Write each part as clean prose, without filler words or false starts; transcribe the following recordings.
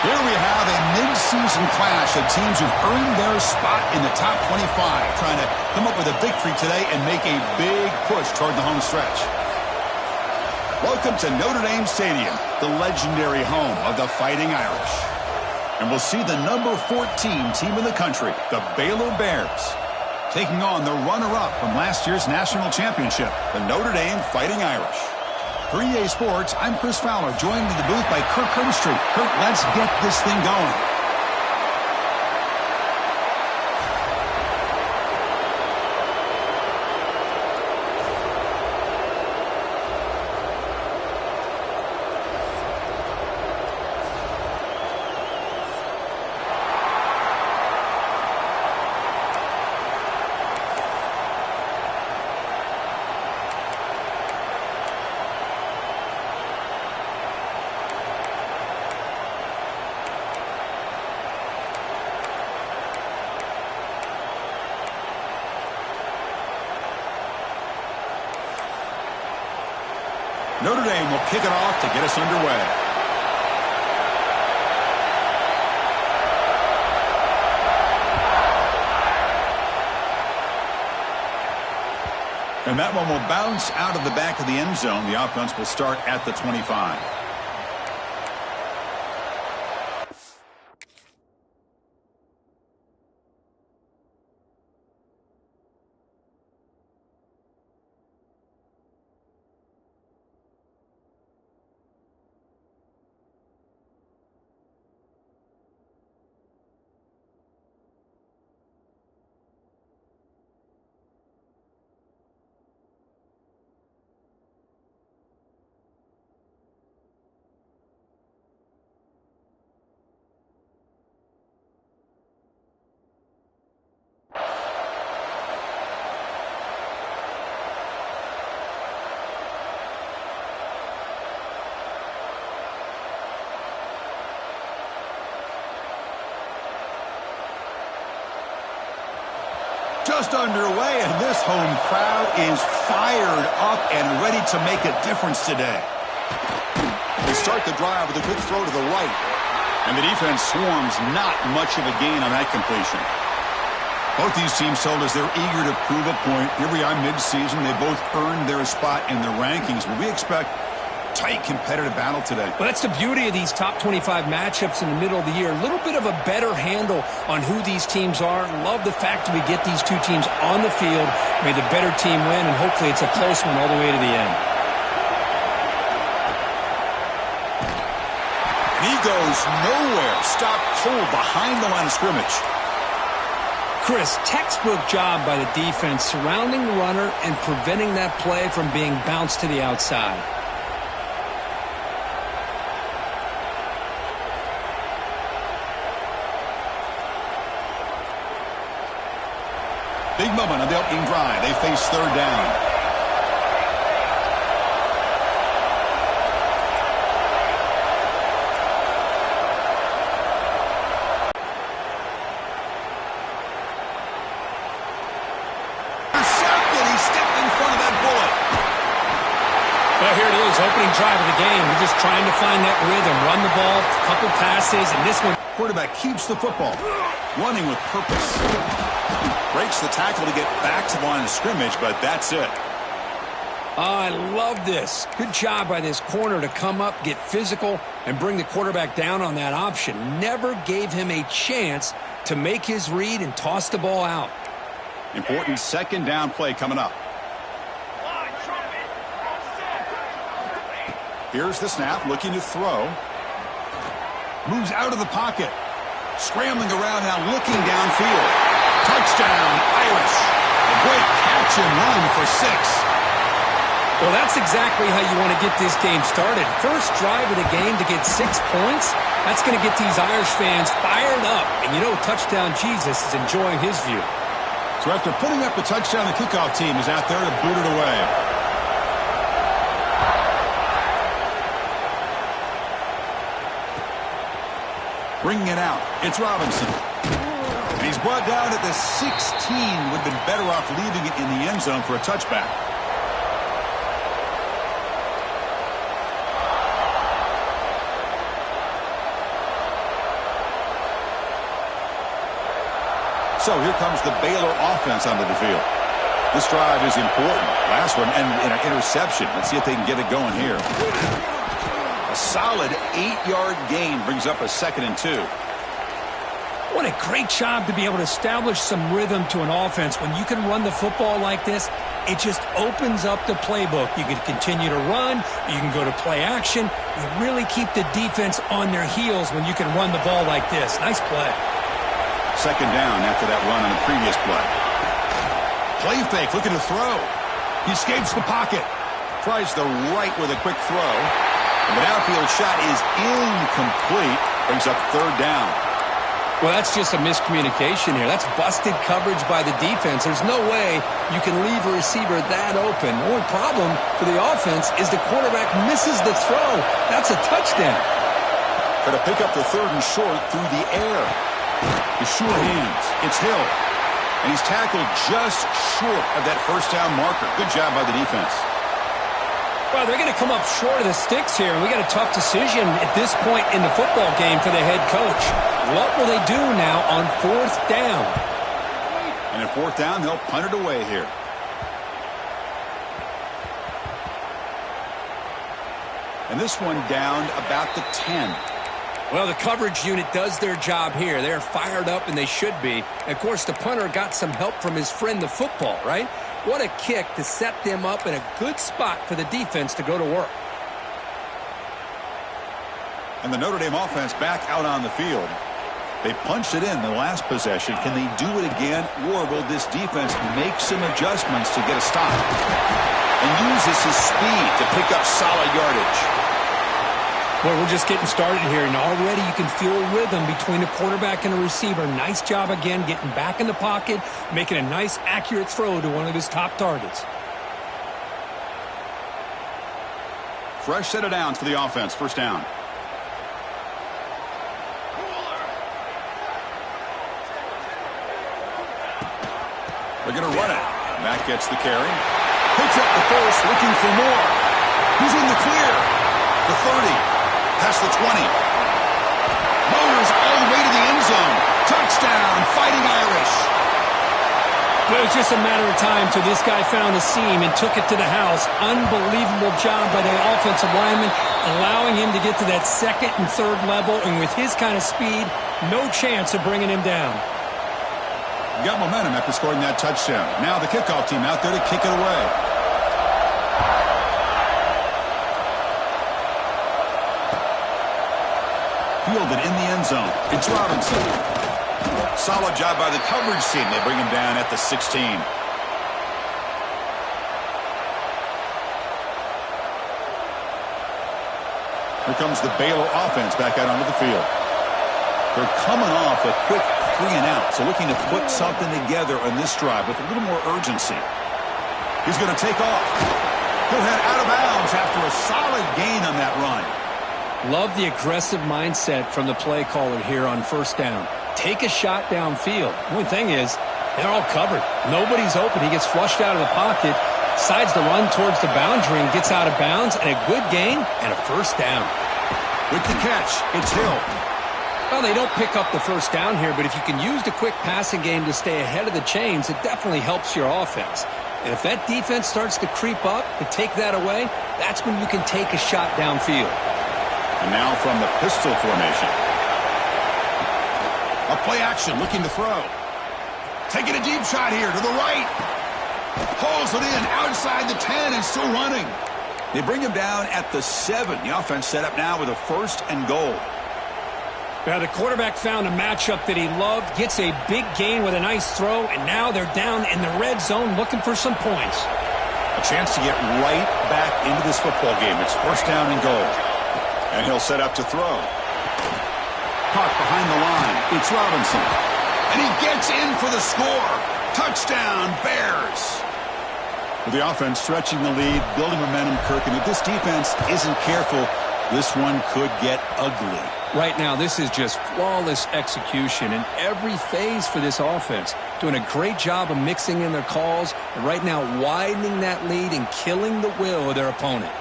Here we have a mid-season clash of teams who've earned their spot in the top 25, trying to come up with a victory today and make a big push toward the home stretch. Welcome to Notre Dame Stadium, the legendary home of the Fighting Irish. And we'll see the number 14 team in the country, the Baylor Bears, taking on the runner-up from last year's national championship, the Notre Dame Fighting Irish. For EA Sports, I'm Chris Fowler, joined in the booth by Kirk Herbstreit. Kirk, let's get this thing going. Notre Dame will kick it off to get us underway. And that one will bounce out of the back of the end zone. The offense will start at the 25. Just underway, and this home crowd is fired up and ready to make a difference today. They start the drive with a quick throw to the right, and the defense swarms not much of a gain on that completion. Both these teams told us they're eager to prove a point. Here we are mid-season. They both earned their spot in the rankings, but we expect tight competitive battle today. Well, that's the beauty of these top 25 matchups in the middle of the year. A little bit of a better handle on who these teams are. Love the fact that we get these two teams on the field. May the better team win, and hopefully it's a close one all the way to the end. And he goes nowhere. Stopped cold behind the line of scrimmage. Chris, textbook job by the defense surrounding the runner and preventing that play from being bounced to the outside. Big moment on the opening drive. They face third down. Intercepted. He stepped in front of that bullet. Well, here it is, opening drive of the game. We're just trying to find that rhythm, run the ball, a couple passes, and this one. Quarterback keeps the football, running with purpose. Breaks the tackle to get back to the line of scrimmage, but that's it. I love this. Good job by this corner to come up, get physical, and bring the quarterback down on that option. Never gave him a chance to make his read and toss the ball out. Important second down play coming up. Here's the snap, looking to throw. Moves out of the pocket. Scrambling around now, looking downfield. Touchdown, Irish. A great catch and run for 6. Well, that's exactly how you want to get this game started. First drive of the game to get 6 points. That's going to get these Irish fans fired up. And you know, Touchdown Jesus is enjoying his view. So after putting up the touchdown, the kickoff team is out there to boot it away. Bringing it out, it's Robinson. And he's brought down at the 16. Would have been better off leaving it in the end zone for a touchback. So here comes the Baylor offense onto the field. This drive is important. Last one, and an interception. Let's see if they can get it going here. A solid 8-yard gain brings up a 2nd and 2. What a great job to be able to establish some rhythm to an offense. When you can run the football like this, it just opens up the playbook. You can continue to run. You can go to play action. You really keep the defense on their heels when you can run the ball like this. Nice play. 2nd down after that run on the previous play. Play fake, looking to throw. He escapes the pocket. Tries the right with a quick throw. And the downfield shot is incomplete. Brings up 3rd down. Well, that's just a miscommunication here. That's busted coverage by the defense. There's no way you can leave a receiver that open. One problem for the offense is the quarterback misses the throw. That's a touchdown. Got to pick up the 3rd and short through the air. The sure hands. It's Hill. And he's tackled just short of that 1st down marker. Good job by the defense. Well, they're going to come up short of the sticks here, and we got a tough decision at this point in the football game for the head coach. What will they do now on 4th down? And at 4th down, they'll punt it away here. And this one down about the 10. Well, the coverage unit does their job here. They're fired up, and they should be. And of course, the punter got some help from his friend, the football, right? What a kick to set them up in a good spot for the defense to go to work. And the Notre Dame offense back out on the field. They punched it in the last possession. Can they do it again, or will this defense make some adjustments to get a stop? And uses his speed to pick up solid yardage. Well, we're just getting started here, and already you can feel a rhythm between the quarterback and the receiver. Nice job again getting back in the pocket, making a nice, accurate throw to one of his top targets. Fresh set of downs for the offense. 1st down. They're going to run it. Matt gets the carry. Picks up the first, looking for more. He's in the clear. The 30. Past the 20. Motors all the way to the end zone. Touchdown, Fighting Irish. Well, it was just a matter of time till this guy found a seam and took it to the house. Unbelievable job by the offensive lineman, allowing him to get to that 2nd and 3rd level. And with his kind of speed, no chance of bringing him down. Got momentum after scoring that touchdown. Now the kickoff team out there to kick it away. Fielded in the end zone. It's Robinson. Solid job by the coverage team. They bring him down at the 16. Here comes the Baylor offense back out onto the field. They're coming off a quick 3 and out, so looking to put something together on this drive with a little more urgency. He's going to take off. He'll head out of bounds after a solid gain on that run. Love the aggressive mindset from the play caller here on 1st down. Take a shot downfield. The only thing is, they're all covered. Nobody's open. He gets flushed out of the pocket, decides to run towards the boundary and gets out of bounds, and a good gain and a 1st down. With the catch, it's Hill. Well, they don't pick up the 1st down here, but if you can use the quick passing game to stay ahead of the chains, it definitely helps your offense. And if that defense starts to creep up to take that away, that's when you can take a shot downfield. And now from the pistol formation. A play action, looking to throw. Taking a deep shot here to the right. Pulls it in outside the 10 and still running. They bring him down at the 7. The offense set up now with a 1st and goal. Now the quarterback found a matchup that he loved, gets a big gain with a nice throw, and now they're down in the red zone looking for some points. A chance to get right back into this football game. It's 1st down and goal. And he'll set up to throw. Caught behind the line. It's Robinson. And he gets in for the score. Touchdown, Bears. With the offense stretching the lead, building momentum, Kirk. And if this defense isn't careful, this one could get ugly. Right now, this is just flawless execution in every phase for this offense. Doing a great job of mixing in their calls. And right now, widening that lead and killing the will of their opponent.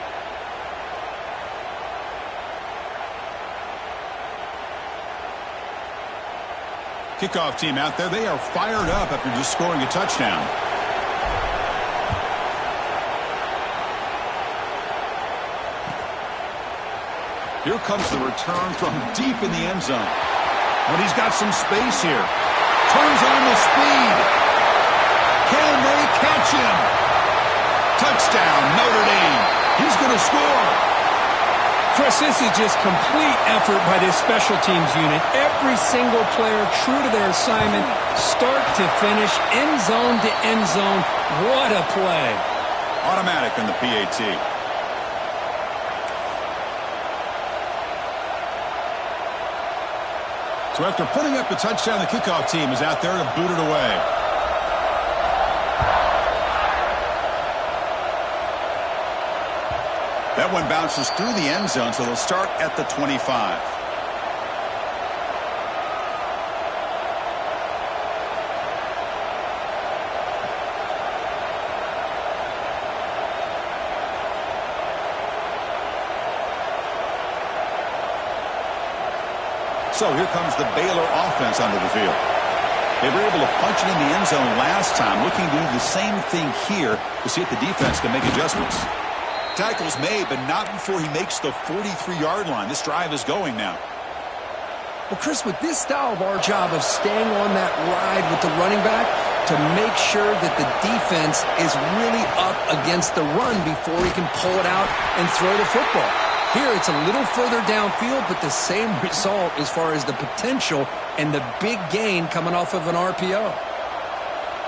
Kickoff team out there, they are fired up after just scoring a touchdown. Here comes the return from deep in the end zone. But he's got some space here. Turns on the speed. Can they catch him? Touchdown, Notre Dame. He's going to score. Chris, this is just complete effort by this special teams unit. Every single player true to their assignment, start to finish, end zone to end zone. What a play. Automatic on the PAT. So after putting up a touchdown, the kickoff team is out there to boot it away. That one bounces through the end zone, so they'll start at the 25. So here comes the Baylor offense onto the field. They were able to punch it in the end zone last time, looking to do the same thing here to see if the defense can make adjustments. Tackles made, but not before he makes the 43-yard line. This drive is going now. Well, Chris, with this style of our job of staying on that ride with the running back to make sure that the defense is really up against the run before he can pull it out and throw the football. Here, it's a little further downfield, but the same result as far as the potential and the big gain coming off of an RPO.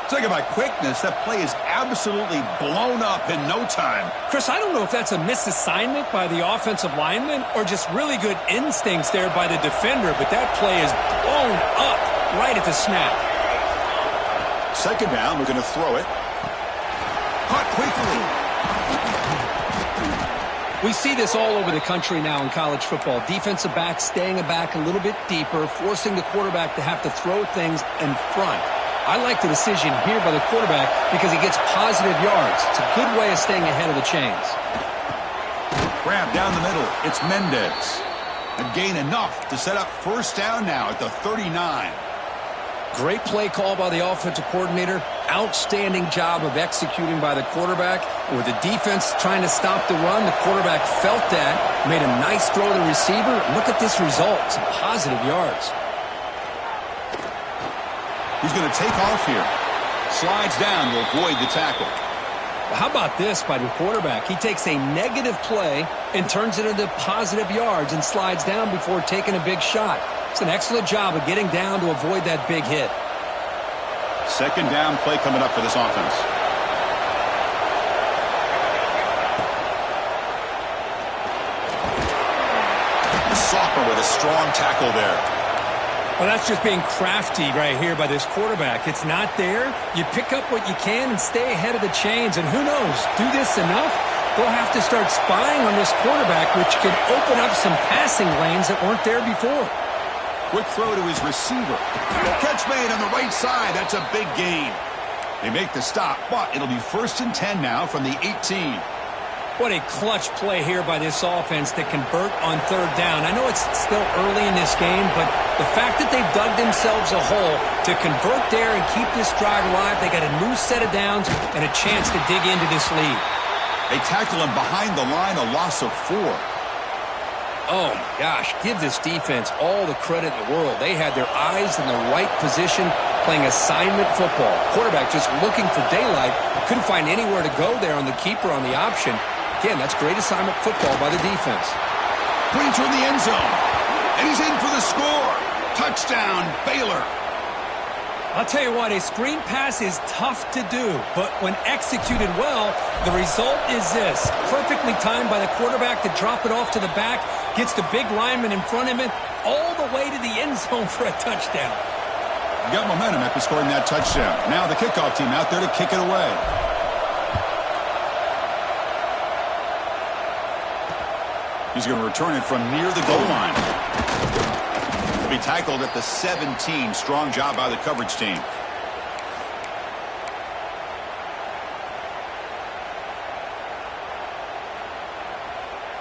Talking about quickness, that play is absolutely blown up in no time. Chris, I don't know if that's a misassignment by the offensive lineman or just really good instincts there by the defender, but that play is blown up right at the snap. Second down, we're going to throw it. Caught quickly. We see this all over the country now in college football. Defensive backs staying back a little bit deeper, forcing the quarterback to have to throw things in front. I like the decision here by the quarterback because he gets positive yards. It's a good way of staying ahead of the chains. Grab down the middle. It's Mendez. And gain enough to set up first down now at the 39. Great play call by the offensive coordinator. Outstanding job of executing by the quarterback. With the defense trying to stop the run, the quarterback felt that, made a nice throw to the receiver. Look at this result. Some positive yards. He's going to take off here. Slides down to avoid the tackle. Well, how about this by the quarterback? He takes a negative play and turns it into positive yards and slides down before taking a big shot. It's an excellent job of getting down to avoid that big hit. Second down play coming up for this offense. Sopper with a strong tackle there. Well, that's just being crafty right here by this quarterback. It's not there. You pick up what you can and stay ahead of the chains. And who knows, do this enough, they'll have to start spying on this quarterback, which could open up some passing lanes that weren't there before. Quick throw to his receiver. Catch made on the right side. That's a big gain. They make the stop, but it'll be 1st and 10 now from the 18. What a clutch play here by this offense to convert on third down. I know it's still early in this game, but the fact that they've dug themselves a hole to convert there and keep this drive alive, they got a new set of downs and a chance to dig into this lead. They tackle him behind the line, a loss of 4. Oh, my gosh, give this defense all the credit in the world. They had their eyes in the right position playing assignment football. Quarterback just looking for daylight. Couldn't find anywhere to go there on the keeper on the option. Again, that's great assignment football by the defense. Pointer in the end zone. And he's in for the score. Touchdown, Baylor. I'll tell you what, a screen pass is tough to do, but when executed well, the result is this. Perfectly timed by the quarterback to drop it off to the back, gets the big lineman in front of him, all the way to the end zone for a touchdown. You got momentum after scoring that touchdown. Now the kickoff team out there to kick it away. He's going to return it from near the goal line. Be tackled at the 17. Strong job by the coverage team.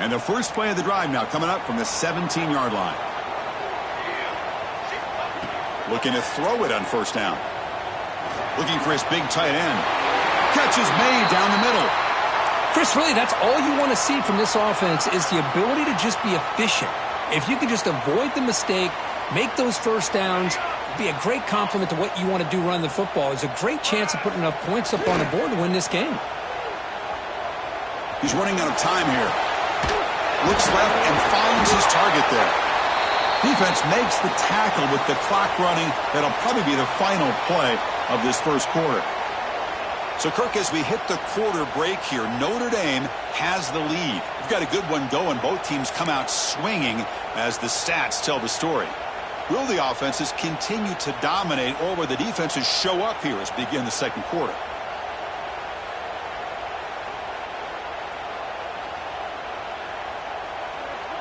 And the first play of the drive now coming up from the 17-yard line. Looking to throw it on first down. Looking for his big tight end. Catch is made down the middle. Chris, really, that's all you want to see from this offense is the ability to just be efficient. If you can just avoid the mistake, make those first downs, be a great compliment to what you want to do running the football. It's a great chance of putting enough points up on the board to win this game. He's running out of time here. Looks left and finds his target there. Defense makes the tackle with the clock running. That'll probably be the final play of this first quarter. So, Kirk, as we hit the quarter break here, Notre Dame has the lead. We've got a good one going. Both teams come out swinging as the stats tell the story. Will the offenses continue to dominate, or will the defenses show up here as we begin the second quarter?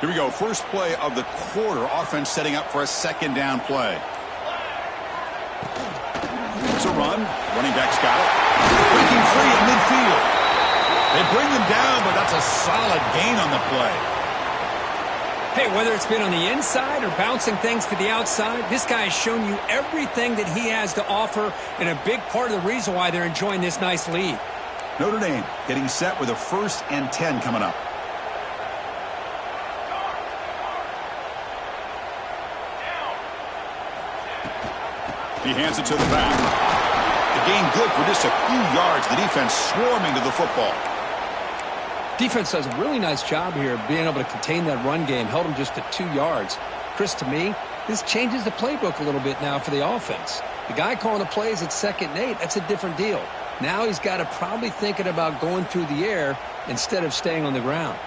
Here we go. First play of the quarter. Offense setting up for a second down play. It's a run. Running back's got it. Breaking free in midfield. They bring him down, but that's a solid gain on the play. Hey, whether it's been on the inside or bouncing things to the outside, this guy has shown you everything that he has to offer, and a big part of the reason why they're enjoying this nice lead. Notre Dame getting set with a 1st and 10 coming up. He hands it to the back. The gain good for just a few yards. The defense swarming to the football. Defense does a really nice job here of being able to contain that run game. Held him just to 2 yards. Chris, to me, this changes the playbook a little bit now for the offense. The guy calling the plays at 2nd and 8, that's a different deal. Now he's got to probably thinking about going through the air instead of staying on the ground.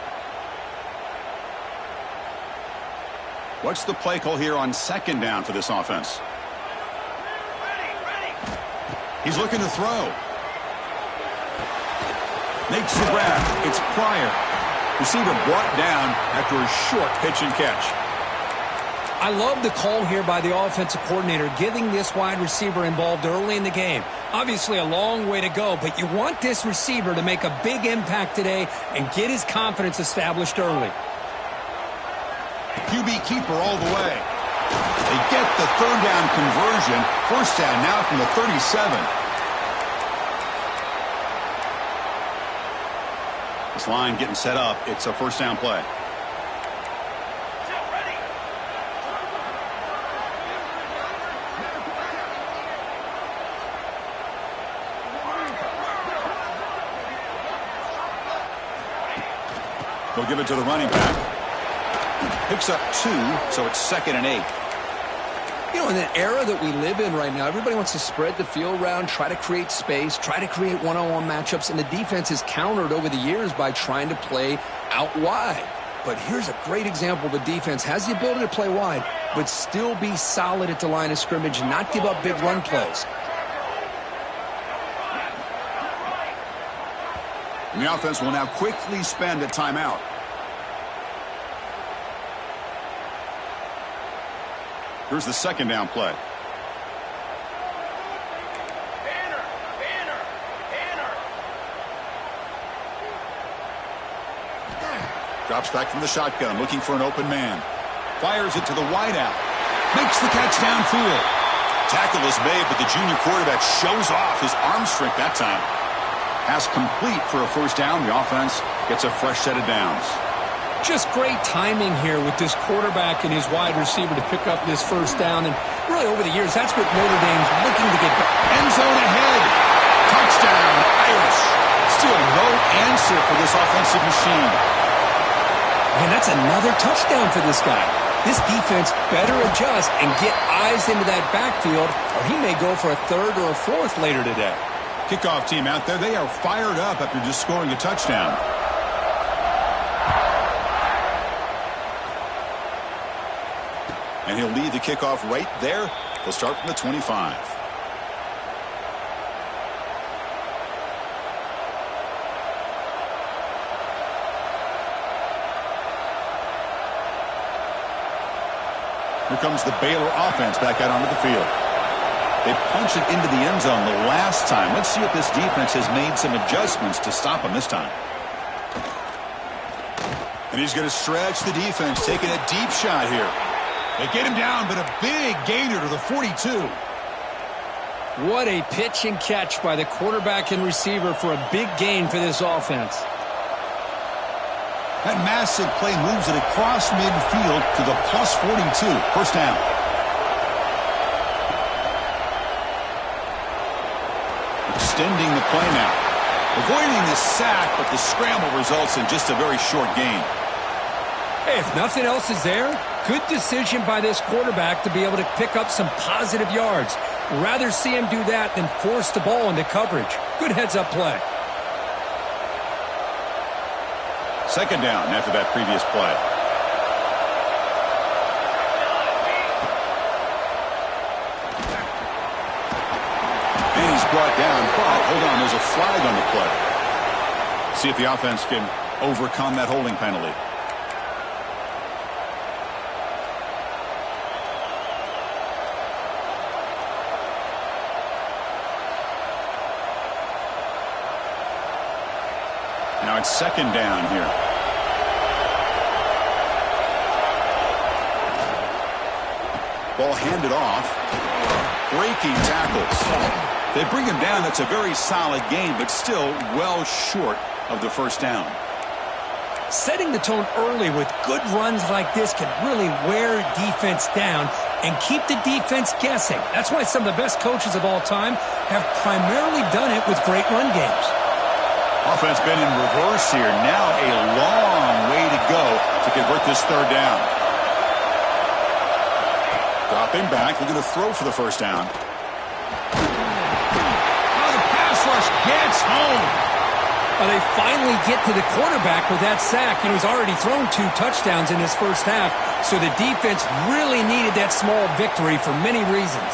What's the play call here on 2nd down for this offense? He's looking to throw. Makes the grab. It's Pryor. Receiver brought down after a short pitch and catch. I love the call here by the offensive coordinator, getting this wide receiver involved early in the game. Obviously a long way to go, but you want this receiver to make a big impact today and get his confidence established early. QB keeper all the way. They get the 3rd down conversion. 1st down now from the 37. This line getting set up. It's a 1st down play. They'll give it to the running back. Picks up 2, so it's 2nd and 8. You know, in the era that we live in right now, everybody wants to spread the field around, try to create space, try to create one-on-one matchups, and the defense has countered over the years by trying to play out wide. But here's a great example of a defense has the ability to play wide, but still be solid at the line of scrimmage and not give up big run plays. And the offense will now quickly spend a timeout. Here's the 2nd down play. Drops back from the shotgun, looking for an open man. Fires it to the wideout. Makes the catch downfield. Tackle is made, but the junior quarterback shows off his arm strength that time. Pass complete for a 1st down. The offense gets a fresh set of downs. Just great timing here with this quarterback and his wide receiver to pick up this 1st down. And really over the years, that's what Notre Dame's looking to get back. End zone ahead. Touchdown, Irish. Still no answer for this offensive machine. Man, that's another touchdown for this guy. This defense better adjust and get eyes into that backfield, or he may go for a 3rd or a 4th later today. Kickoff team out there, they are fired up after just scoring a touchdown. And he'll lead the kickoff right there. They'll start from the 25. Here comes the Baylor offense back out onto the field. They punched it into the end zone the last time. Let's see if this defense has made some adjustments to stop them this time. And he's going to stretch the defense, taking a deep shot here. They get him down, but a big gainer to the 42. What a pitch and catch by the quarterback and receiver for a big gain for this offense. That massive play moves it across midfield to the plus 42. First down. Extending the play now. Avoiding the sack, but the scramble results in just a very short gain. Hey, if nothing else is there, good decision by this quarterback to be able to pick up some positive yards. Rather see him do that than force the ball into coverage. Good heads-up play. Second down after that previous play. And he's brought down, but hold on, there's a flag on the play. See if the offense can overcome that holding penalty. Now it's second down here. Ball handed off. Breaking tackles. They bring him down. That's a very solid game, but still well short of the first down. Setting the tone early with good runs like this can really wear defense down and keep the defense guessing. That's why some of the best coaches of all time have primarily done it with great run games. Offense been in reverse here. Now a long way to go to convert this third down. Dropping back, looking to throw for the first down. Oh, the pass rush gets home. Well, they finally get to the quarterback with that sack. He's already thrown 2 touchdowns in his first half, so the defense really needed that small victory for many reasons.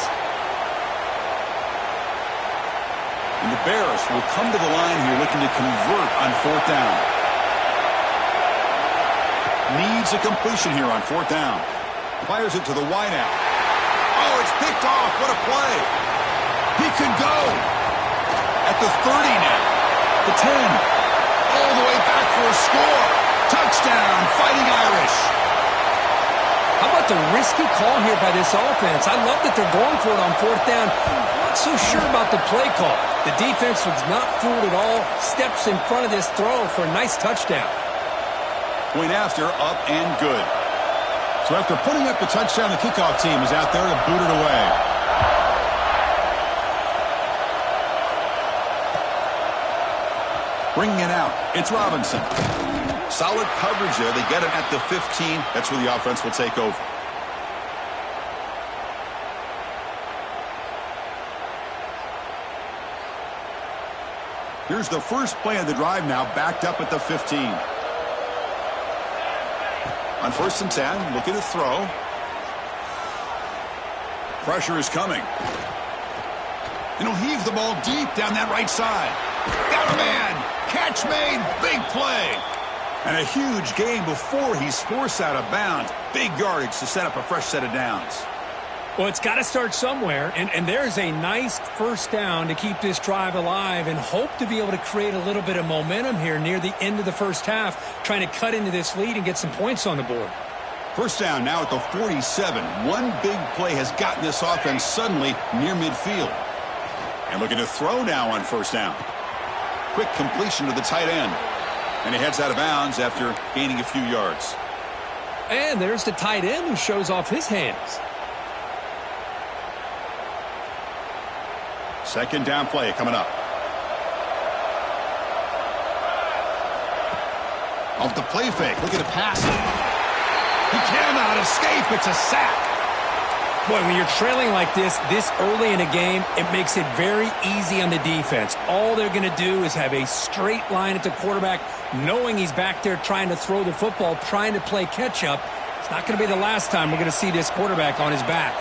And the Bears will come to the line here looking to convert on fourth down. Needs a completion here on fourth down. Fires it to the wideout. Oh, it's picked off. What a play. He could go. At the 30 now. The 10. All the way back for a score. Touchdown, Fighting Irish. How about the risky call here by this offense? I love that they're going for it on fourth down. Not so sure about the play call. The defense was not fooled at all. Steps in front of this throw for a nice touchdown. Point after, up and good. So after putting up the touchdown, the kickoff team is out there to boot it away. Bringing it out, it's Robinson. Solid coverage there. They get him at the 15. That's where the offense will take over. Here's the first play of the drive now, backed up at the 15. On first and 10, looking to throw. Pressure is coming. And he'll heave the ball deep down that right side. Got a man. Catch made. Big play. And a huge gain before he's forced out of bounds. Big yardage to set up a fresh set of downs. Well, it's got to start somewhere, and there's a nice first down to keep this drive alive and hope to be able to create a little bit of momentum here near the end of the first half, trying to cut into this lead and get some points on the board. First down now at the 47. One big play has gotten this offense suddenly near midfield. And looking to throw now on first down. Quick completion to the tight end. And he heads out of bounds after gaining a few yards. And there's the tight end who shows off his hands. Second down play coming up. Off the play fake. Look at the pass. He cannot escape. It's a sack. Boy, when you're trailing like this early in a game, it makes it very easy on the defense. All they're going to do is have a straight line at the quarterback, knowing he's back there trying to throw the football, trying to play catch-up. It's not going to be the last time we're going to see this quarterback on his back.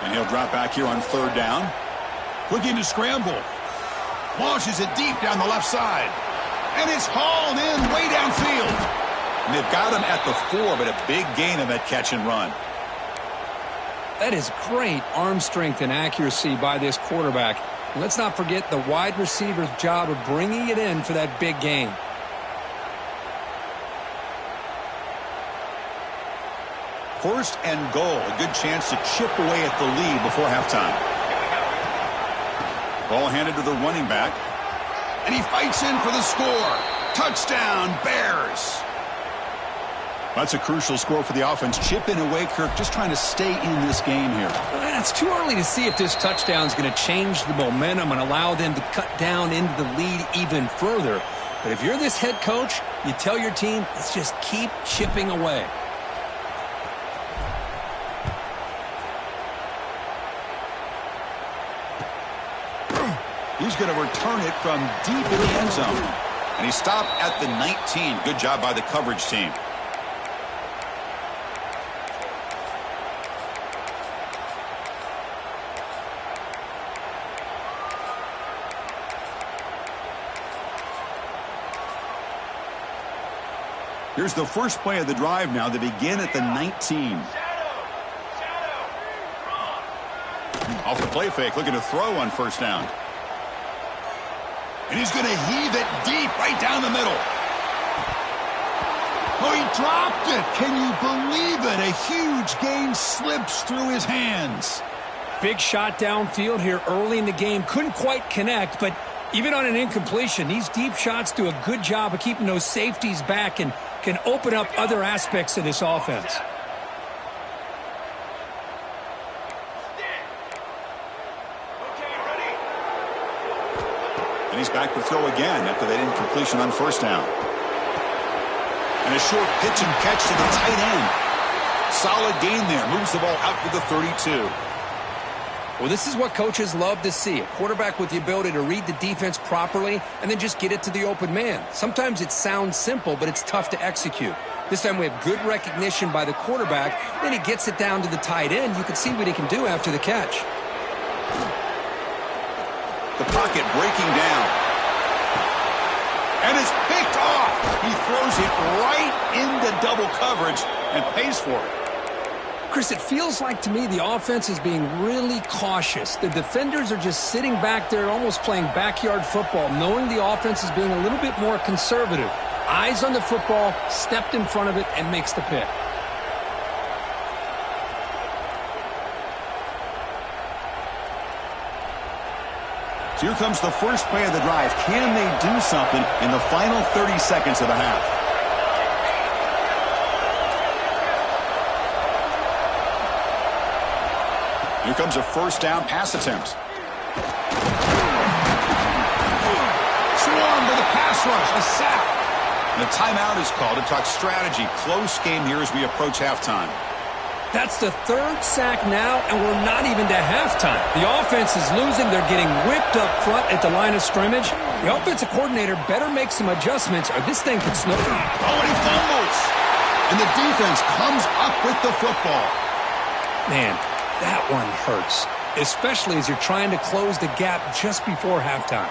And he'll drop back here on third down. Looking to scramble. Launches it deep down the left side. And it's hauled in way downfield. And they've got him at the 4, but a big gain on that catch and run. That is great arm strength and accuracy by this quarterback. And let's not forget the wide receiver's job of bringing it in for that big gain. First and goal. A good chance to chip away at the lead before halftime. Ball handed to the running back. And he fights in for the score. Touchdown, Bears. That's a crucial score for the offense. Chipping away, Kirk, just trying to stay in this game here. It's too early to see if this touchdown is going to change the momentum and allow them to cut down into the lead even further. But if you're this head coach, you tell your team, let's just keep chipping away. He's going to return it from deep in the end zone. And he stopped at the 19. Good job by the coverage team. Here's the first play of the drive now. They begin at the 19. Off the play fake, looking to throw on first down. And he's going to heave it deep right down the middle. Oh, he dropped it. Can you believe it? A huge gain slips through his hands. Big shot downfield here early in the game. Couldn't quite connect, but even on an incompletion, these deep shots do a good job of keeping those safeties back and can open up other aspects of this offense. And he's back to throw again after that incompletion on first down. And a short pitch and catch to the tight end. Solid gain there. Moves the ball out to the 32. Well, this is what coaches love to see. A quarterback with the ability to read the defense properly and then just get it to the open man. Sometimes it sounds simple, but it's tough to execute. This time we have good recognition by the quarterback. Then he gets it down to the tight end. You can see what he can do after the catch. The pocket breaking down. And it's picked off. He throws it right into double coverage and pays for it. Chris, it feels like to me the offense is being really cautious. The defenders are just sitting back there almost playing backyard football, knowing the offense is being a little bit more conservative. Eyes on the football, stepped in front of it, and makes the pick. So here comes the first play of the drive. Can they do something in the final 30 seconds of the half? Here comes a first down pass attempt. Swarm to the pass rush. A sack. And a timeout is called to talk strategy. Close game here as we approach halftime. That's the third sack now, and we're not even to halftime. The offense is losing. They're getting whipped up front at the line of scrimmage. The offensive coordinator better make some adjustments or this thing could snowball. Oh, and he fumbles. And the defense comes up with the football. Man, that one hurts, especially as you're trying to close the gap just before halftime.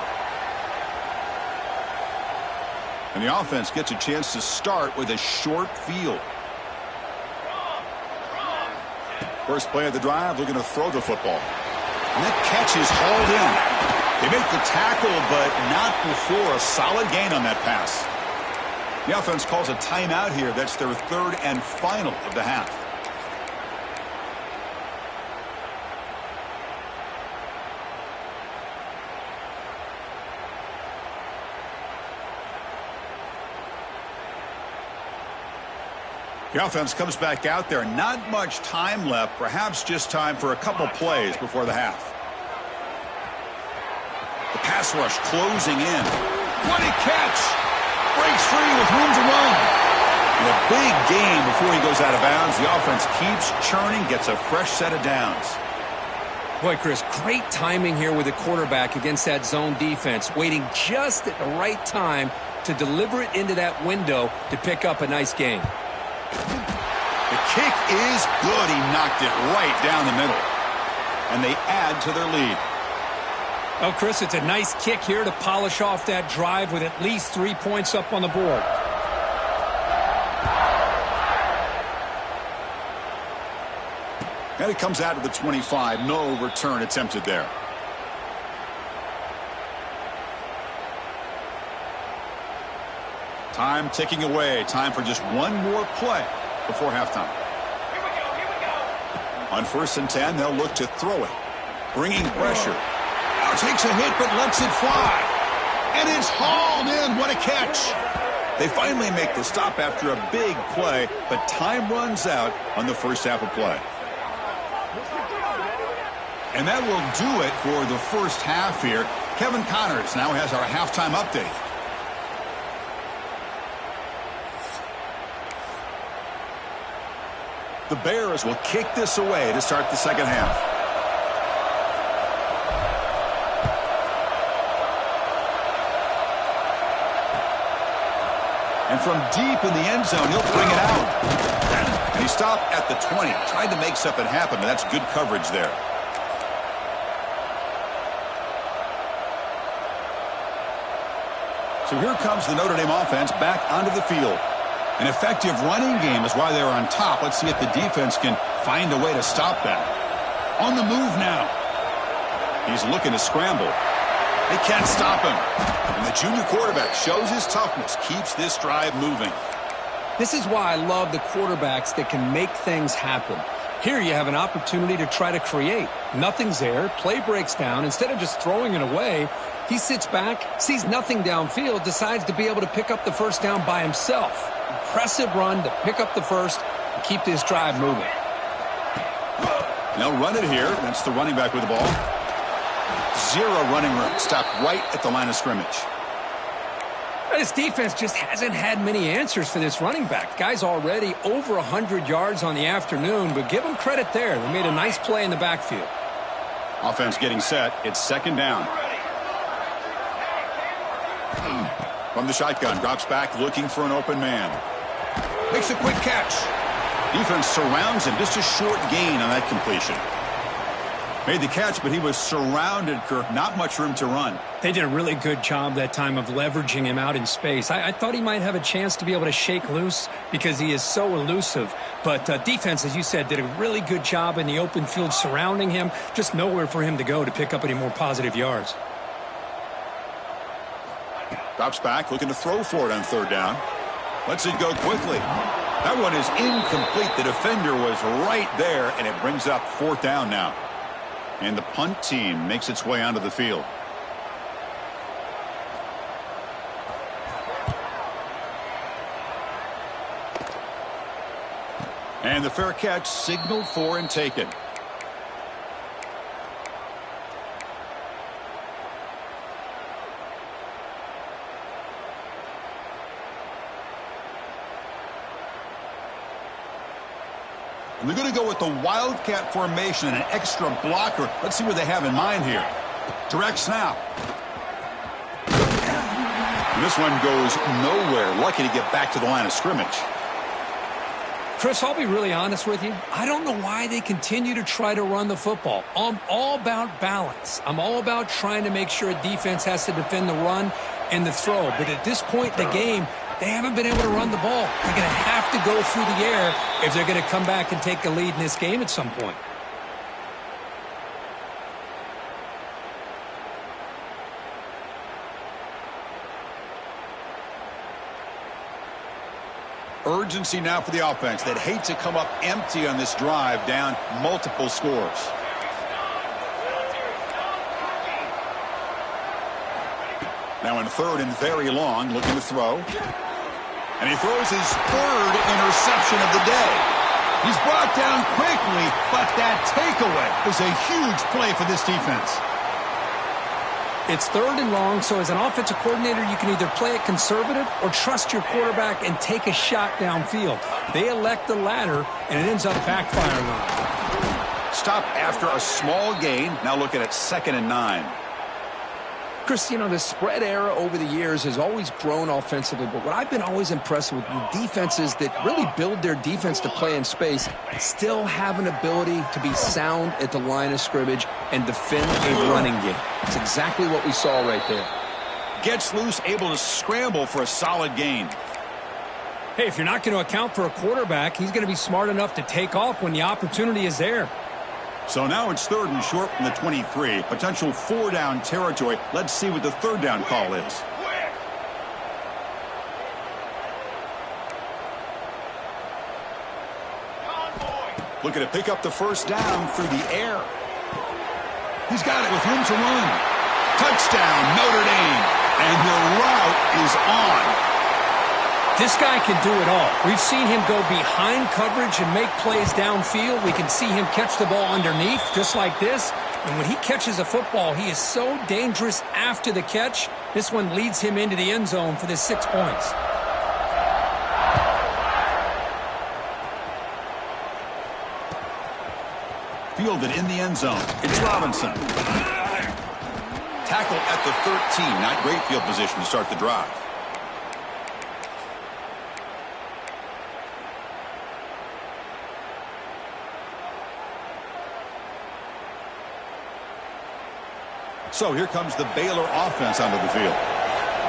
And the offense gets a chance to start with a short field. First play of the drive, looking to throw the football. And that catch is hauled in. They make the tackle, but not before a solid gain on that pass. The offense calls a timeout here. That's their third and final of the half. The offense comes back out there. Not much time left. Perhaps just time for a couple plays before the half. The pass rush closing in. What a catch! Breaks free with room to run. And a big gain before he goes out of bounds. The offense keeps churning, gets a fresh set of downs. Boy, Chris, great timing here with the quarterback against that zone defense. Waiting just at the right time to deliver it into that window to pick up a nice gain. The kick is good. He knocked it right down the middle. And they add to their lead. Oh, Chris, it's a nice kick here to polish off that drive with at least 3 points up on the board. And it comes out of the 25. No return attempted there. Time ticking away. Time for just one more play before halftime. Here we go. On 1st and 10, they'll look to throw it. Bringing pressure. Now takes a hit, but lets it fly. And it's hauled in. What a catch. They finally make the stop after a big play, but time runs out on the first half of play. And that will do it for the first half here. Kevin Connors now has our halftime update. The Bears will kick this away to start the second half. And from deep in the end zone, he'll bring it out. And he stopped at the 20. Tried to make something happen, but that's good coverage there. So here comes the Notre Dame offense back onto the field. An effective running game is why they're on top. Let's see if the defense can find a way to stop that. On the move now. He's looking to scramble. They can't stop him. And the junior quarterback shows his toughness, keeps this drive moving. This is why I love the quarterbacks that can make things happen. Here you have an opportunity to try to create. Nothing's there. Play breaks down. Instead of just throwing it away, he sits back, sees nothing downfield, decides to be able to pick up the first down by himself. Impressive run to pick up the first and keep this drive moving. They'll run it here. That's the running back with the ball. Zero running room. Stopped right at the line of scrimmage. This defense just hasn't had many answers for this running back. Guy's already over 100 yards on the afternoon, but give him credit there. They made a nice play in the backfield. Offense getting set. It's second down. From the shotgun, drops back looking for an open man. Makes a quick catch. Defense surrounds him. Just a short gain on that completion. Made the catch, but he was surrounded, Kirk. Not much room to run. They did a really good job that time of leveraging him out in space. I thought he might have a chance to be able to shake loose because he is so elusive. But defense, as you said, did a really good job in the open field surrounding him. Just nowhere for him to go to pick up any more positive yards. Drops back, looking to throw for it on third down. Lets it go quickly. That one is incomplete. The defender was right there, and it brings up fourth down now. And the punt team makes its way onto the field. And the fair catch signaled for and taken. And they're going to go with the wildcat formation and an extra blocker. Let's see what they have in mind here. Direct snap. And this one goes nowhere. Lucky to get back to the line of scrimmage. Chris, I'll be really honest with you. I don't know why they continue to try to run the football. I'm all about balance. I'm all about trying to make sure a defense has to defend the run and the throw. But at this point in the game, they haven't been able to run the ball. They're going to have to go through the air if they're going to come back and take a lead in this game at some point. Urgency now for the offense. They'd hate to come up empty on this drive, down multiple scores. Now in third and very long, looking to throw. And he throws his third interception of the day. He's brought down quickly, but that takeaway is a huge play for this defense. It's third and long, so as an offensive coordinator, you can either play it conservative or trust your quarterback and take a shot downfield. They elect the latter, and it ends up backfiring on them. Stop after a small gain. Now looking at 2nd and 9. Chris, you know, the spread era over the years has always grown offensively, but what I've been always impressed with defenses that really build their defense to play in space still have an ability to be sound at the line of scrimmage and defend a running game. It's exactly what we saw right there. Gets loose, able to scramble for a solid gain. Hey, if you're not going to account for a quarterback, he's going to be smart enough to take off when the opportunity is there. So now it's 3rd and short from the 23. Potential 4-down territory. Let's see what the 3rd down call is. Looking to pick up the first down through the air. He's got it with room to run. Touchdown, Notre Dame. And the route is on. This guy can do it all. We've seen him go behind coverage and make plays downfield. We can see him catch the ball underneath, just like this. And when he catches a football, he is so dangerous after the catch. This one leads him into the end zone for the 6 points. Fielded in the end zone. It's Robinson. Tackle at the 13. Not great field position to start the drive. So here comes the Baylor offense onto the field.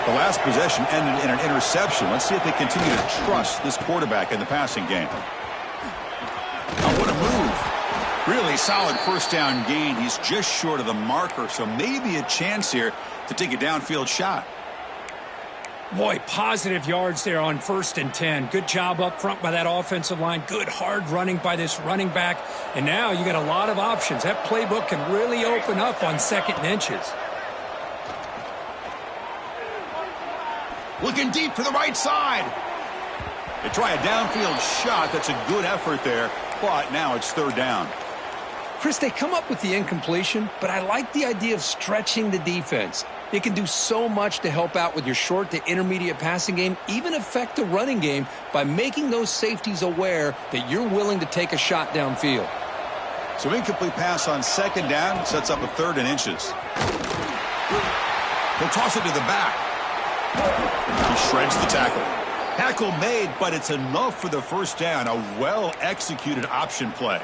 The last possession ended in an interception. Let's see if they continue to trust this quarterback in the passing game. Oh, what a move. Really solid first down gain. He's just short of the marker, so maybe a chance here to take a downfield shot. Boy, positive yards there on 1st and 10. Good job up front by that offensive line. Good hard running by this running back. And now you got a lot of options. That playbook can really open up on 2nd and inches. Looking deep to the right side. They try a downfield shot. That's a good effort there, but now it's 3rd down. Chris, they come up with the incompletion, but I like the idea of stretching the defense. It can do so much to help out with your short to intermediate passing game, even affect the running game by making those safeties aware that you're willing to take a shot downfield. So incomplete pass on 2nd down sets up a 3rd and inches. He'll toss it to the back. He shreds the tackle. Tackle made, but it's enough for the first down. A well-executed option play.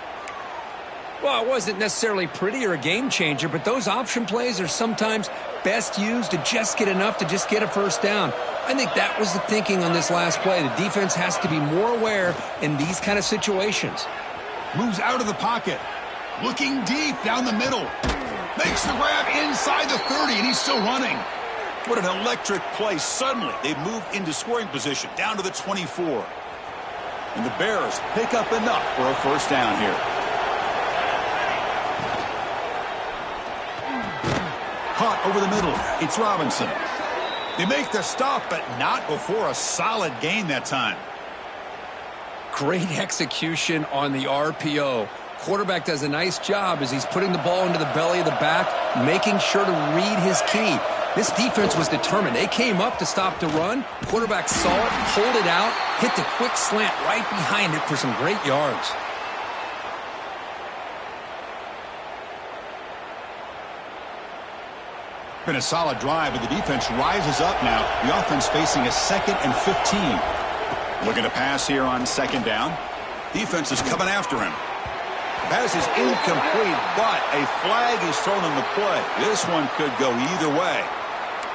Well, it wasn't necessarily pretty or a game changer, but those option plays are sometimes best used to just get enough to just get a first down. I think that was the thinking on this last play. The defense has to be more aware in these kind of situations. Moves out of the pocket. Looking deep down the middle. Makes the grab inside the 30, and he's still running. What an electric play. Suddenly, they've moved into scoring position down to the 24. And the Bears pick up enough for a first down here. Caught over the middle. It's Robinson. They make the stop, but not before a solid gain that time. Great execution on the RPO. Quarterback does a nice job as he's putting the ball into the belly of the back, making sure to read his key. This defense was determined. They came up to stop the run. Quarterback saw it, pulled it out, hit the quick slant right behind it for some great yards. Been a solid drive, and the defense rises up now. The offense facing a 2nd and 15. Looking to pass here on 2nd down. Defense is coming after him. Pass is incomplete, but a flag is thrown on the play. This one could go either way.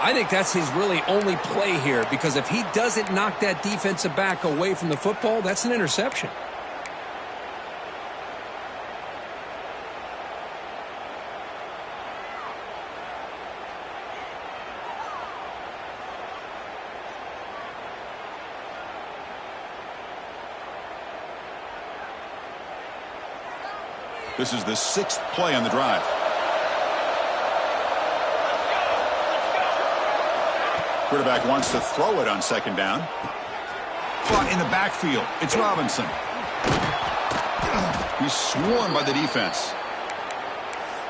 I think that's his really only play here, because if he doesn't knock that defensive back away from the football, that's an interception. This is the 6th play on the drive. Quarterback wants to throw it on 2nd down. Caught in the backfield. It's Robinson. He's swarmed by the defense.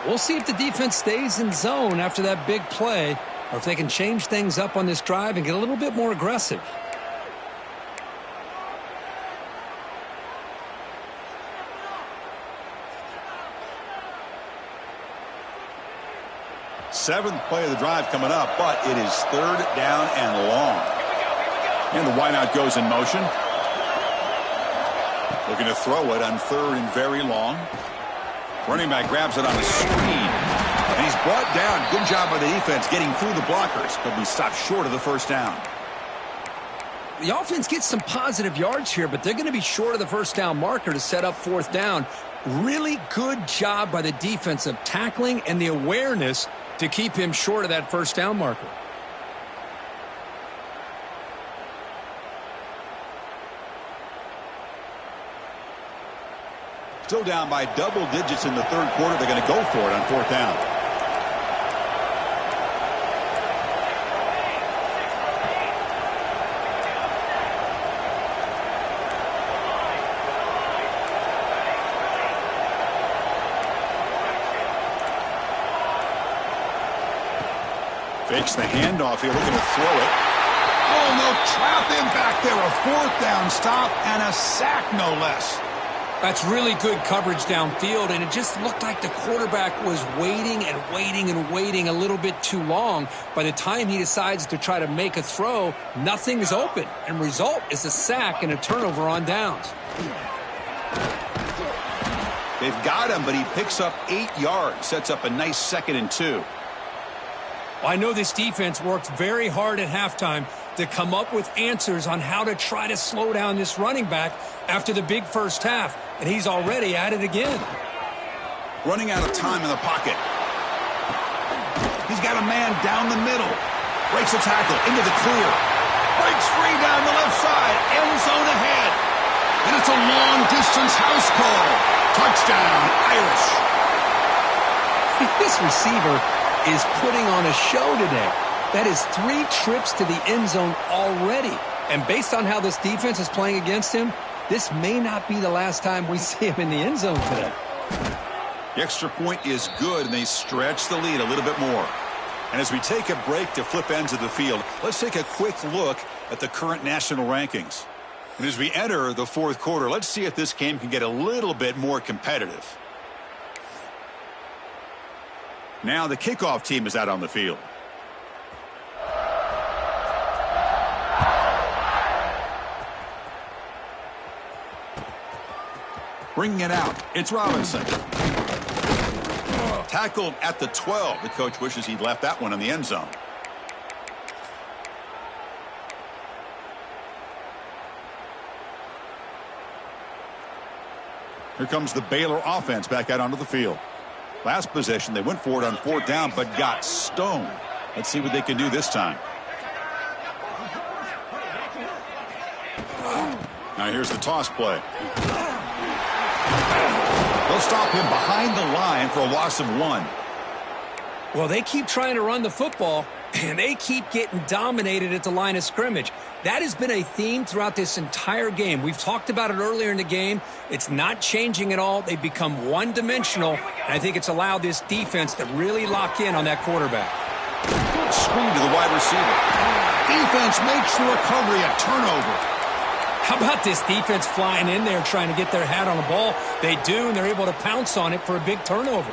We'll see if the defense stays in zone after that big play, or if they can change things up on this drive and get a little bit more aggressive. Seventh play of the drive coming up, but it is 3rd down and long. And the wideout goes in motion. Looking to throw it on 3rd and very long. Running back grabs it on a screen. And he's brought down. Good job by the defense getting through the blockers. But we stopped short of the first down. The offense gets some positive yards here, but they're going to be short of the first down marker to set up 4th down. Really good job by the defense of tackling and the awareness to keep him short of that first down marker. Still down by double digits in the third quarter. They're going to go for it on fourth down. Fakes the handoff here, looking to throw it. Oh, no, trap him back there. A fourth down stop and a sack, no less. That's really good coverage downfield, and it just looked like the quarterback was waiting and waiting and waiting a little bit too long. By the time he decides to try to make a throw, nothing is open, and result is a sack and a turnover on downs. They've got him, but he picks up 8 yards, sets up a nice 2nd and 2. Well, I know this defense worked very hard at halftime to come up with answers on how to try to slow down this running back after the big first half, and he's already at it again. Running out of time in the pocket. He's got a man down the middle. Breaks a tackle into the clear. Breaks free down the left side. End zone ahead. And it's a long-distance house call. Touchdown, Irish. This receiver is putting on a show today. That is 3 trips to the end zone already. And based on how this defense is playing against him, this may not be the last time we see him in the end zone today. The extra point is good, and they stretch the lead a little bit more. And as we take a break to flip ends of the field, let's take a quick look at the current national rankings. And as we enter the fourth quarter, let's see if this game can get a little bit more competitive. Now the kickoff team is out on the field. Bringing it out, it's Robinson. Tackled at the 12. The coach wishes he'd left that one in the end zone. Here comes the Baylor offense back out onto the field. Last possession, they went for it on fourth down, but got stoned. Let's see what they can do this time. Now here's the toss play. They'll stop him behind the line for a loss of 1. Well, they keep trying to run the football, and they keep getting dominated at the line of scrimmage. That has been a theme throughout this entire game. We've talked about it earlier in the game. It's not changing at all. They've become one-dimensional, and I think it's allowed this defense to really lock in on that quarterback. Screen to the wide receiver. Defense makes the recovery a turnover. How about this defense flying in there trying to get their hat on the ball? They do, and they're able to pounce on it for a big turnover.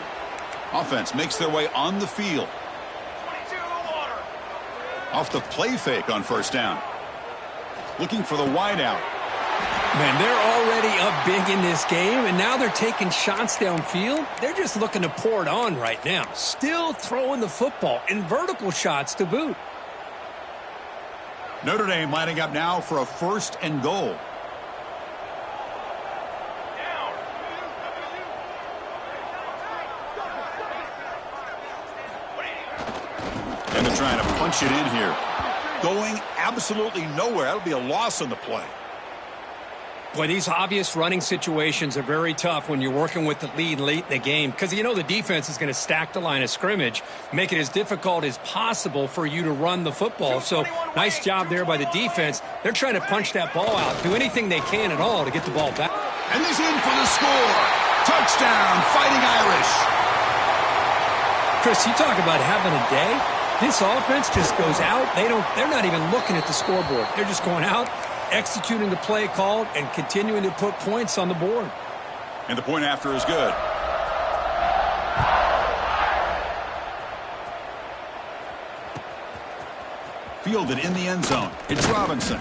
Offense makes their way on the field. Off the play fake on first down. Looking for the wideout. Man, they're already up big in this game, and now they're taking shots downfield. They're just looking to pour it on right now. Still throwing the football, and vertical shots to boot. Notre Dame lining up now for a 1st and goal. And they're trying to punch it in here. Going absolutely nowhere. That'll be a loss on the play. Boy, these obvious running situations are very tough when you're working with the lead late in the game because you know the defense is going to stack the line of scrimmage, make it as difficult as possible for you to run the football. So nice job there by the defense. They're trying to punch that ball out, do anything they can at all to get the ball back. And he's in for the score. Touchdown, Fighting Irish. Chris, you talk about having a day. This offense just goes out. They're not even looking at the scoreboard. They're just going out, executing the play called, and continuing to put points on the board. And the point after is good. Fielded in the end zone. It's Robinson.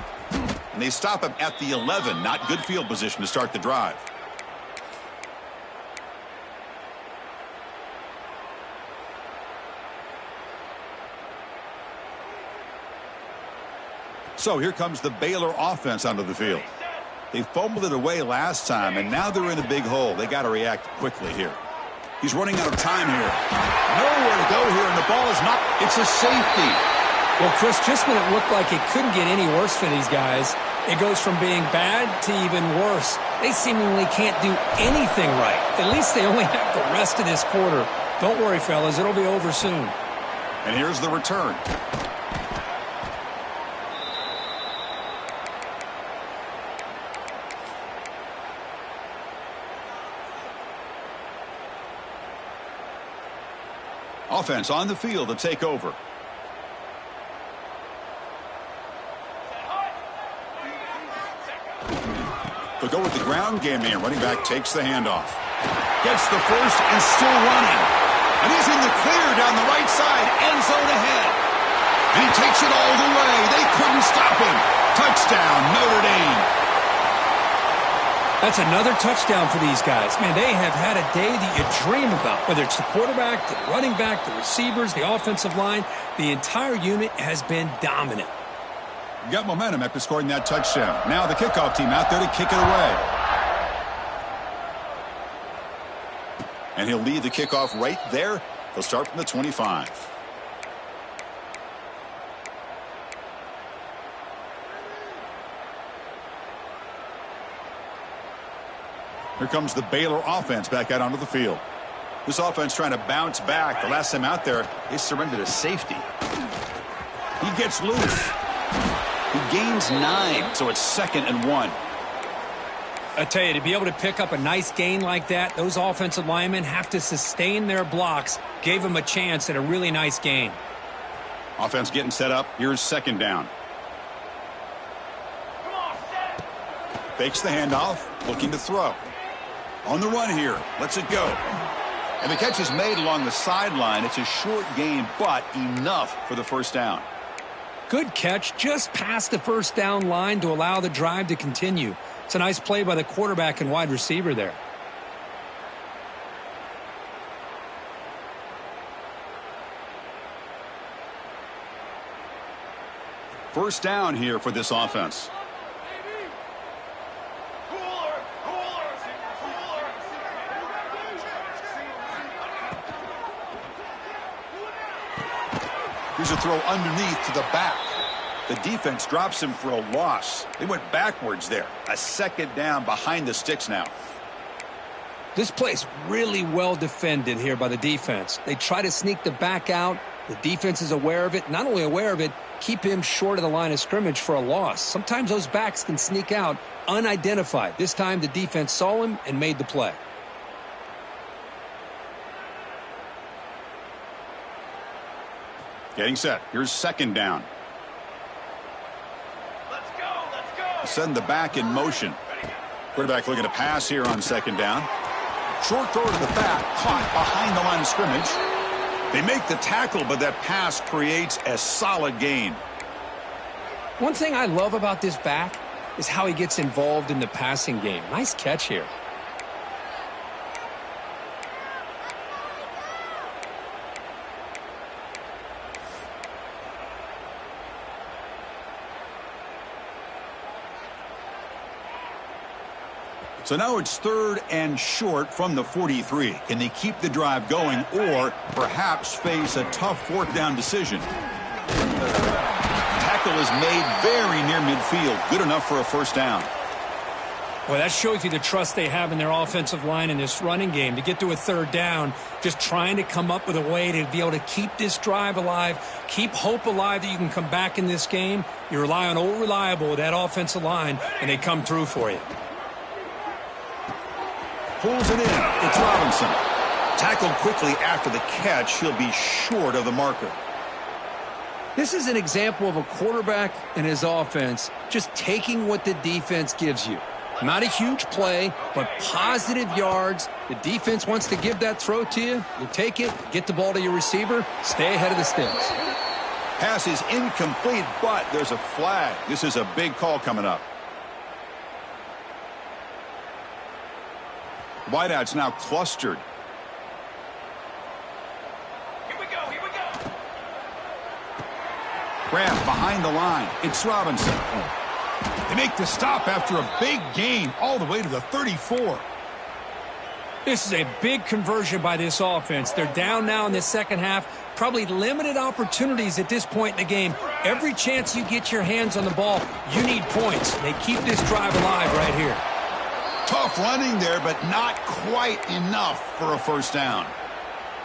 And they stop him at the 11. Not good field position to start the drive. So here comes the Baylor offense onto the field. They fumbled it away last time, and now they're in a big hole. They got to react quickly here. He's running out of time here. Nowhere to go here, and the ball is not. It's a safety. Well, Chris, just when it looked like it couldn't get any worse for these guys, it goes from being bad to even worse. They seemingly can't do anything right. At least they only have the rest of this quarter. Don't worry, fellas. It'll be over soon. And here's the return. Offense on the field to take over. They'll go with the ground game here. Running back takes the handoff. Gets the first and still running. And he's in the clear down the right side. End zone ahead. And he takes it all the way. They couldn't stop him. Touchdown, Notre Dame. That's another touchdown for these guys. Man, they have had a day that you dream about. Whether it's the quarterback, the running back, the receivers, the offensive line, the entire unit has been dominant. Got momentum after scoring that touchdown. Now the kickoff team out there to kick it away. And he'll lead the kickoff right there. They'll start from the 25. Here comes the Baylor offense back out onto the field. This offense trying to bounce back. The last time out there, they surrendered a safety. He gets loose. He gains 9, so it's 2nd and 1. I tell you, to be able to pick up a nice gain like that, those offensive linemen have to sustain their blocks. Gave them a chance at a really nice gain. Offense getting set up. Here's 2nd down. Fakes the handoff, looking to throw. On the run here, lets it go. And the catch is made along the sideline. It's a short gain, but enough for the first down. Good catch, just past the first down line to allow the drive to continue. It's a nice play by the quarterback and wide receiver there. First down here for this offense. Here's a throw underneath to the back. The defense drops him for a loss. They went backwards there. A 2nd down behind the sticks now. This play's really well defended here by the defense. They try to sneak the back out. The defense is aware of it. Not only aware of it, keep him short of the line of scrimmage for a loss. Sometimes those backs can sneak out unidentified. This time the defense saw him and made the play. Getting set. Here's 2nd down. Let's go. Send the back in motion. Quarterback looking to pass here on 2nd down. Short throw to the back, caught behind the line of scrimmage. They make the tackle, but that pass creates a solid gain. One thing I love about this back is how he gets involved in the passing game. Nice catch here. So now it's 3rd and short from the 43. Can they keep the drive going or perhaps face a tough 4th down decision? Tackle is made very near midfield. Good enough for a first down. Well, that shows you the trust they have in their offensive line in this running game. To get to a 3rd down, just trying to come up with a way to be able to keep this drive alive, keep hope alive that you can come back in this game. You rely on old reliable with that offensive line, and they come through for you. Pulls it in. It's Robinson. Tackled quickly after the catch. He'll be short of the marker. This is an example of a quarterback and his offense just taking what the defense gives you. Not a huge play, but positive yards. The defense wants to give that throw to you. You take it, get the ball to your receiver, stay ahead of the sticks. Pass is incomplete, but there's a flag. This is a big call coming up. Wideouts now clustered. Here we go. Grab behind the line. It's Robinson. They make the stop after a big gain all the way to the 34. This is a big conversion by this offense. They're down now in the second half. Probably limited opportunities at this point in the game. Every chance you get your hands on the ball, you need points. They keep this drive alive right here. Tough running there, but not quite enough for a first down.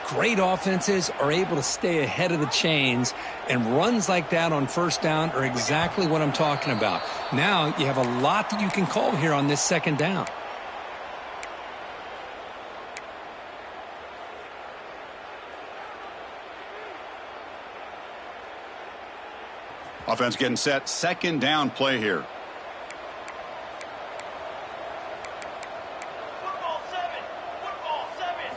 Great offenses are able to stay ahead of the chains, and runs like that on first down are exactly what I'm talking about. Now you have a lot that you can call here on this second down. Offense getting set. Second down play here. Football seven. Football seven.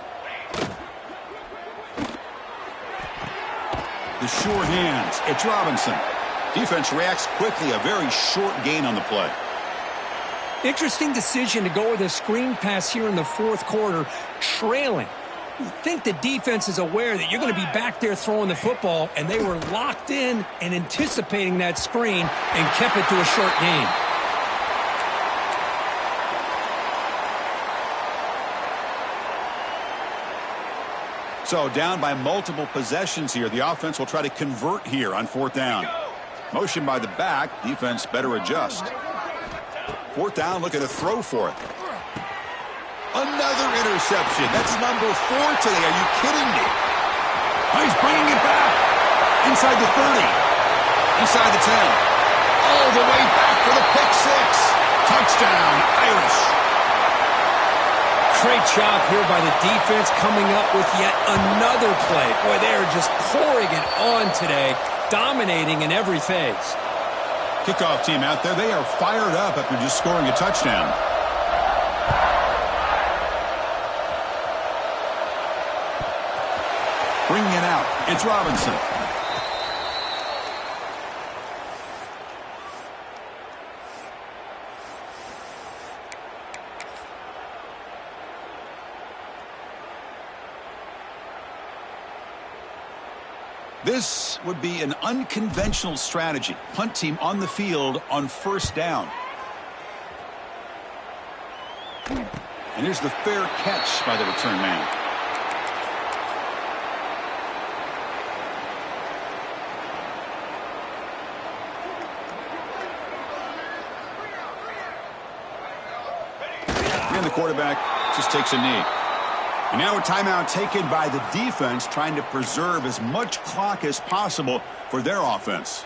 The sure hands. It's Robinson. Defense reacts quickly. A very short gain on the play. Interesting decision to go with a screen pass here in the fourth quarter, trailing. You think the defense is aware that you're going to be back there throwing the football, and they were locked in and anticipating that screen and kept it to a short gain. So down by multiple possessions here. The offense will try to convert here on fourth down. Motion by the back. Defense better adjust. Fourth down, looking to throw for it. Another interception. That's number 4 today. Are you kidding me? Oh, he's bringing it back. Inside the 30. Inside the 10. All the way back for the pick 6. Touchdown, Irish. Great job here by the defense coming up with yet another play. Boy, they are just pouring it on today, dominating in every phase. Kickoff team out there. They are fired up after just scoring a touchdown. Bringing it out, it's Robinson. This would be an unconventional strategy. Punt team on the field on first down. And here's the fair catch by the return man. And the quarterback just takes a knee. And now a timeout taken by the defense, trying to preserve as much clock as possible for their offense.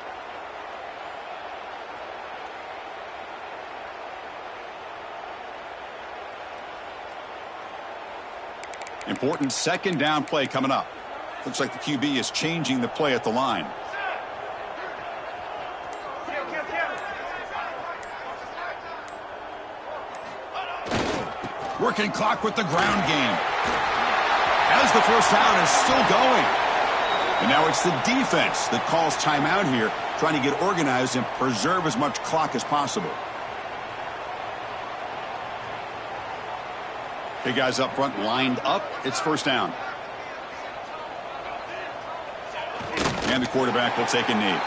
Important second down play coming up. Looks like the QB is changing the play at the line. Working clock with the ground game. As the first down is still going. And now it's the defense that calls timeout here, trying to get organized and preserve as much clock as possible. Big guys up front lined up. It's first down. And the quarterback will take a knee.